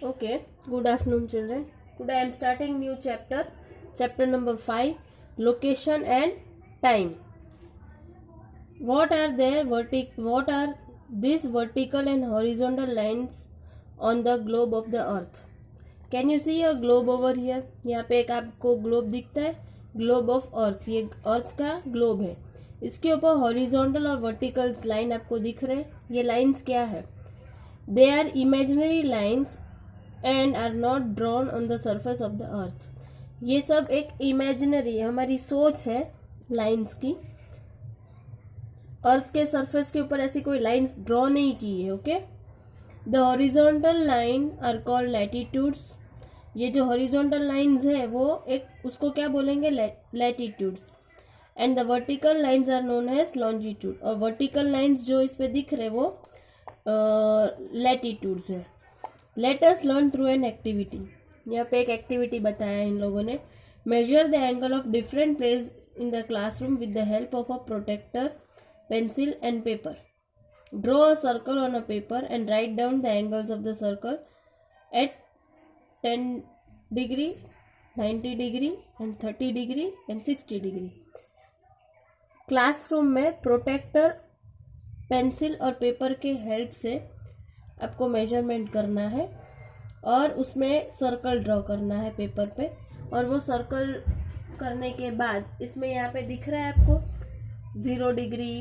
Okay, good afternoon, children. Today I am starting new chapter number 5, location and time. What are these vertical and horizontal lines on the globe of the earth? Can you see a globe over here? यहाँ पे एक आपको globe दिखता है, globe of earth, ये अर्थ का globe है. इसके ऊपर हॉरिजॉन्टल और वर्टिकल लाइन आपको दिख रहे हैं. ये लाइंस क्या है? They are imaginary lines and are not drawn on the surface of the earth. ये सब एक इमेजिनरी हमारी सोच है लाइन्स की. अर्थ के सरफेस के ऊपर ऐसी कोई लाइन्स ड्रॉ नहीं की है. Okay, the horizontal line are called latitudes. ये जो हॉरिजॉन्टल लाइन्स है वो एक उसको क्या बोलेंगे? Latitudes. And the vertical lines are known as longitude. और वर्टिकल लाइन्स जो इस पे दिख रहे वो लैटिट्यूड्स है. Let us learn through an activity. यहाँ पे एक एक्टिविटी बताया इन लोगों ने. Measure the angle of different place in the classroom with the help of a protector, pencil and paper. Draw a circle on a paper and write down the angles of the circle at 10 degree, 90 degree and 30 degree and 60 degree. Classroom में protector, pencil और paper के help से आपको measurement करना है और उसमें circle draw करना है पेपर पे. और वो सर्कल करने के बाद इसमें यहाँ पे दिख रहा है आपको 0 डिग्री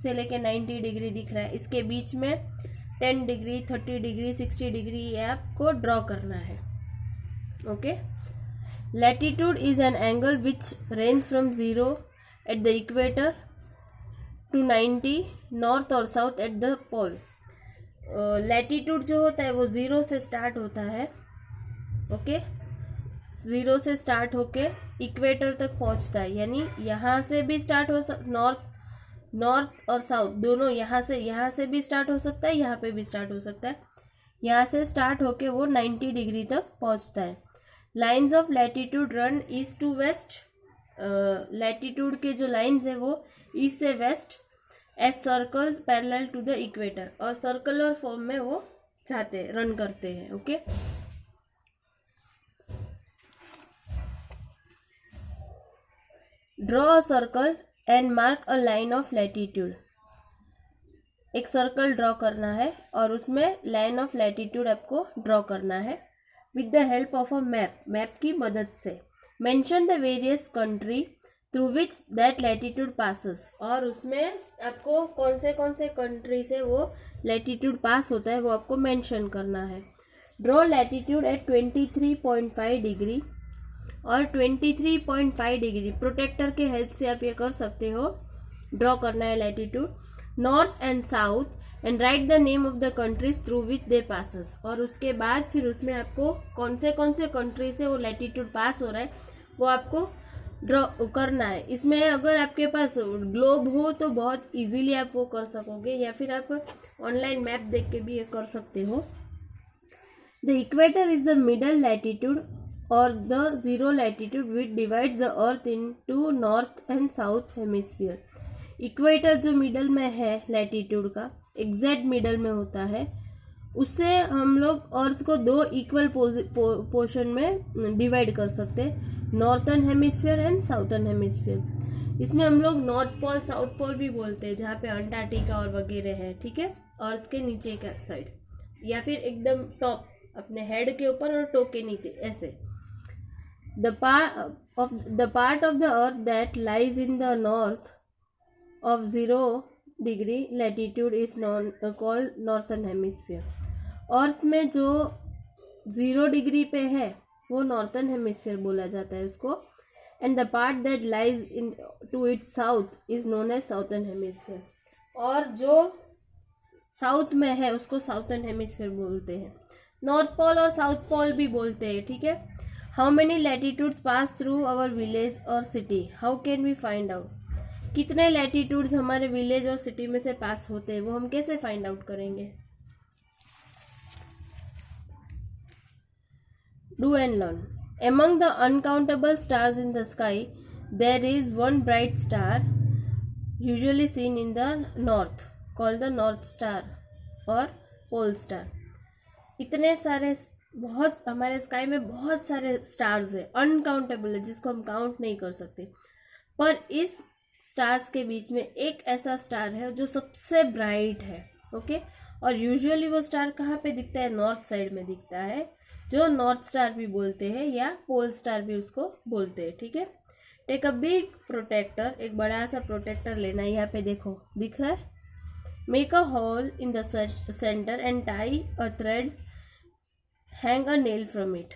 से लेके 90 डिग्री दिख रहा है. इसके बीच में 10 डिग्री, 30 डिग्री, 60 डिग्री ये आपको ड्रॉ करना है. Okay, latitude is an angle which range from 0 at the equator to 90 north और south at the pole. Latitude जो होता है वो 0 से स्टार्ट होता है. ओके, 0 से स्टार्ट होके इक्वेटर तक पहुंचता है. यानी यहाँ से भी स्टार्ट हो नॉर्थ और साउथ दोनों, यहाँ से भी स्टार्ट हो सकता है, यहाँ पे भी स्टार्ट हो सकता है. यहाँ से स्टार्ट होके वो 90 डिग्री तक पहुंचता है. Lines of latitude run east to west. Latitude के जो लाइंस है वो ईस्ट से west as circles parallel to the equator. और सर्कुलर फॉर्म में वो रन करते हैं. Okay, draw a circle and mark a line of latitude. एक सर्कल ड्रॉ करना है और उसमें लाइन ऑफ लैटिट्यूड आपको ड्रॉ करना है with the help of a map की मदद से. Mention the various country through which that latitude passes. और उसमें आपको कौन से कंट्री से वो लैटिट्यूड पास होता है वो आपको मेंशन करना है. ड्रॉ लैटिट्यूड एट 23.5 डिग्री और 23.5 डिग्री प्रोटेक्टर के हेल्प से आप ये कर सकते हो. ड्रॉ करना है latitude north and south and write the name of the countries through which they passes. और उसके बाद फिर उसमें आपको कौन से कंट्री से वो लैटिट्यूड पास हो रहा है वो आपको ड्रॉ करना है. इसमें अगर आपके पास ग्लोब हो तो बहुत इजीली आप वो कर सकोगे, या फिर आप ऑनलाइन मैप देख के भी ये कर सकते हो. The equator is the middle latitude or the zero latitude which divides the earth into north and south hemisphere. Equator जो मिडल में है लैटिट्यूड का, एग्जैक्ट मिडल में होता है, उससे हम लोग अर्थ को 2 इक्वल पोर्शन में डिवाइड कर सकते हैं, northern hemisphere and southern hemisphere. इसमें हम लोग नॉर्थ पोल, साउथ पोल भी बोलते हैं, जहाँ पे अंटार्कटिका और वगैरह है. ठीक है, अर्थ के नीचे का साइड या फिर एकदम टॉप अपने हेड के ऊपर और टो के नीचे ऐसे. The part of the earth that lies in the north of 0 degree latitude is called northern hemisphere. अर्थ में जो 0 डिग्री पे है वो नॉर्थर्न हेमिस्फीयर बोला जाता है उसको. And the part that lies in to its south is known as southern hemisphere. और जो साउथ में है उसको साउथर्न हेमिस्फीयर बोलते हैं. नॉर्थ पोल और साउथ पोल भी बोलते हैं. ठीक है, how many latitudes pass through our village और city. How can we find out. कितने लैटिट्यूड्स हमारे विलेज और सिटी में से पास होते हैं वो हम कैसे फाइंड आउट करेंगे. Do and learn. Among the uncountable stars in the sky there is one bright star usually seen in the north called the north star और पोल स्टार. इतने सारे बहुत हमारे स्काई में बहुत सारे स्टार्स है, अनकाउंटेबल है, जिसको हम काउंट नहीं कर सकते। पर इस स्टार्स के बीच में एक ऐसा स्टार है जो सबसे ब्राइट है। ओके, और यूजुअली वो स्टार कहाँ पे दिखता है? नॉर्थ साइड में दिखता है, जो नॉर्थ स्टार भी बोलते हैं या पोल स्टार भी उसको बोलते हैं। ठीक है, टेक अ बिग प्रोटेक्टर, एक बड़ा सा प्रोटेक्टर लेना। यहाँ पे देखो दिख रहा है। Make a hole in the centre and tie a thread, hang a nail from it.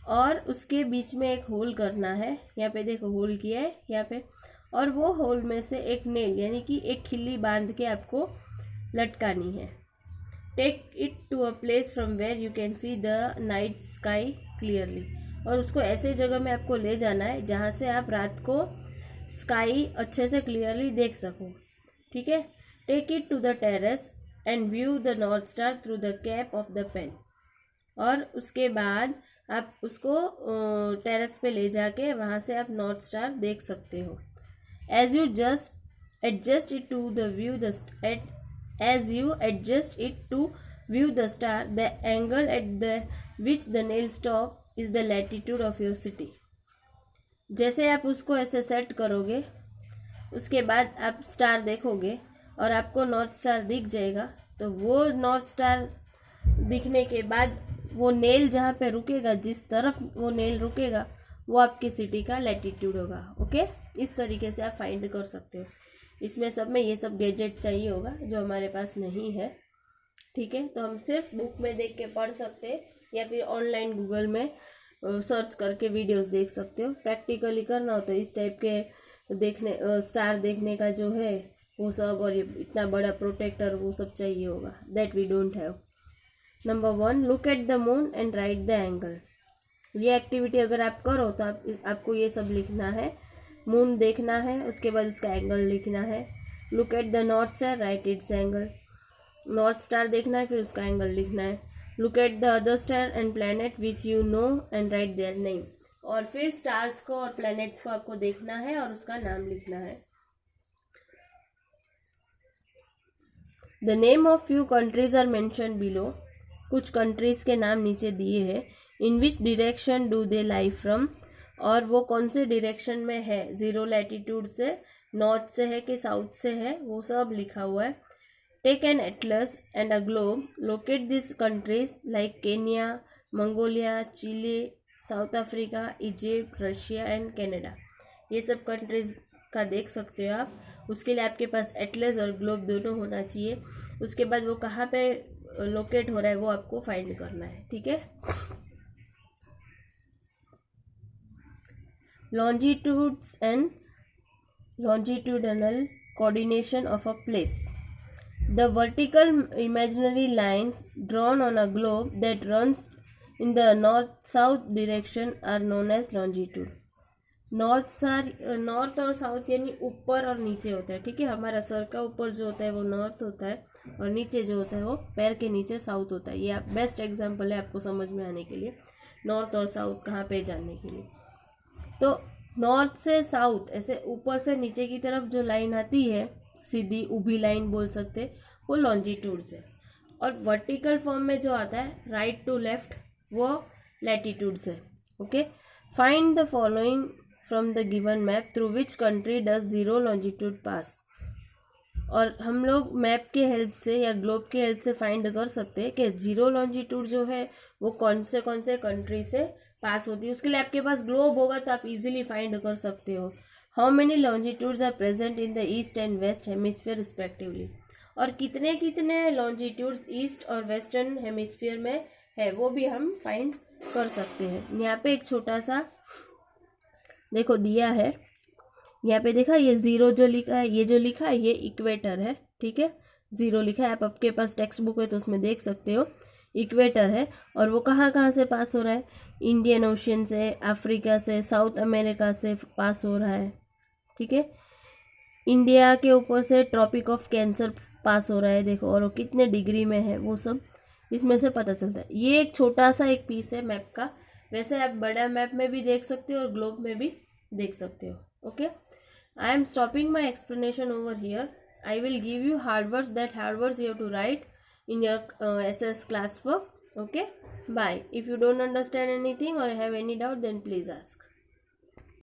और उसके बीच में एक होल करना है। यहाँ पे देखो होल किया है यहाँ पे, और वो होल में से एक नेल यानी कि एक खिल्ली बांध के आपको लटकानी है। Take it to a place from where you can see the night sky clearly, और उसको ऐसे जगह में आपको ले जाना है जहाँ से आप रात को स्काई अच्छे से क्लियरली देख सको। ठीक है, take it to the terrace and view the north star through the cap of the pen. और उसके बाद आप उसको टेरेस पे ले जाके वहाँ से आप नॉर्थ स्टार देख सकते हो। As you just adjust it to the view the as you adjust it to view the star, the angle at the which the nail stop is the latitude of your city। जैसे आप उसको ऐसे set करोगे, उसके बाद आप star देखोगे और आपको नॉर्थ स्टार दिख जाएगा, तो वो नॉर्थ स्टार दिखने के बाद वो नेल जहाँ पे रुकेगा, जिस तरफ वो नेल रुकेगा, वो आपकी सिटी का लैटिट्यूड होगा। ओके, इस तरीके से आप फाइंड कर सकते हो। इसमें सब में ये सब गैजेट चाहिए होगा जो हमारे पास नहीं है। ठीक है, तो हम सिर्फ बुक में देख के पढ़ सकते हैं या फिर ऑनलाइन गूगल में सर्च करके वीडियोस देख सकते हो। प्रैक्टिकली करना हो तो इस टाइप के देखने स्टार देखने का जो है वो सब, और ये इतना बड़ा प्रोटेक्टर वो सब चाहिए होगा, that we don't have. Number 1, look at the moon and write the angle. ये एक्टिविटी अगर आप करो तो आपको ये सब लिखना है। मून देखना है, उसके बाद उसका एंगल लिखना है। Look at the north star, right it's angle. North star देखना है, फिर उसका एंगल लिखना है। Look at the other star and planet which you know and right their name. और फिर स्टार्स को और प्लैनेट्स को आपको देखना है और उसका नाम लिखना है। The name of few countries are mention below. कुछ कंट्रीज के नाम नीचे दिए हैं। In which direction do they lie from, और वो कौन से डिरेक्शन में है, 0 लैटिट्यूड से, नॉर्थ से है कि साउथ से है, वो सब लिखा हुआ है। Take an atlas and a globe, locate this countries like Kenya, Mongolia, Chile, South Africa, Egypt, Russia and Canada. ये सब कंट्रीज का देख सकते हो आप। उसके लिए आपके पास एटलस और ग्लोब दोनों होना चाहिए। उसके बाद वो कहाँ पे लोकेट हो रहा है वो आपको फाइंड करना है। ठीक है, longitudes and longitudinal coordination of a place. The vertical imaginary lines drawn on a globe that runs in the north-south direction are known as longitude. North और साउथ यानी ऊपर और नीचे होता है। ठीक है, हमारा सर का ऊपर जो होता है वो नॉर्थ होता है और नीचे जो होता है वो पैर के नीचे साउथ होता है। ये आप बेस्ट एग्जांपल है आपको समझ में आने के लिए, नॉर्थ और साउथ कहाँ पे जानने के लिए। तो नॉर्थ से साउथ ऐसे ऊपर से नीचे की तरफ जो लाइन आती है, सीधी ऊभी लाइन बोल सकते, वो लॉन्जिट्यूड्स है। और वर्टिकल फॉर्म में जो आता है राइट टू लेफ्ट, वो लैटिट्यूड्स है। Okay, find the following from the given map, through which country does 0 longitude pass. और हम लोग मैप के हेल्प से या ग्लोब के हेल्प से फाइंड कर सकते हैं कि 0 लॉन्जिट्यूड जो है वो कौन से कंट्री से पास होती है। उसके लिए आपके पास ग्लोब होगा तो आप इजीली फाइंड कर सकते हो। How many longitudes are present in the east and west hemisphere respectively, और कितने कितने लॉन्जिट्यूड्स ईस्ट और वेस्टर्न हेमिस्फीयर में है वो भी हम फाइंड कर सकते हैं। यहाँ पे एक छोटा सा देखो दिया है, यहाँ पे देखा ये 0 जो लिखा है, ये जो लिखा है ये इक्वेटर है। ठीक है, 0 लिखा है, आप आपके पास टेक्स्ट बुक है तो उसमें देख सकते हो, इक्वेटर है। और वो कहाँ कहाँ से पास हो रहा है, इंडियन ओशियन से, अफ्रीका से, साउथ अमेरिका से पास हो रहा है। ठीक है, इंडिया के ऊपर से ट्रॉपिक ऑफ कैंसर पास हो रहा है, देखो, और वो कितने डिग्री में है वो सब इसमें से पता चलता है। ये एक छोटा सा एक पीस है मैप का, वैसे आप बड़ा मैप में भी देख सकते हो और ग्लोब में भी देख सकते हो। Okay, I am stopping my explanation over here. I will give you hard words, that hard words you have to write in your SS class work, Okay, bye. If you don't understand anything or have any doubt, then please ask.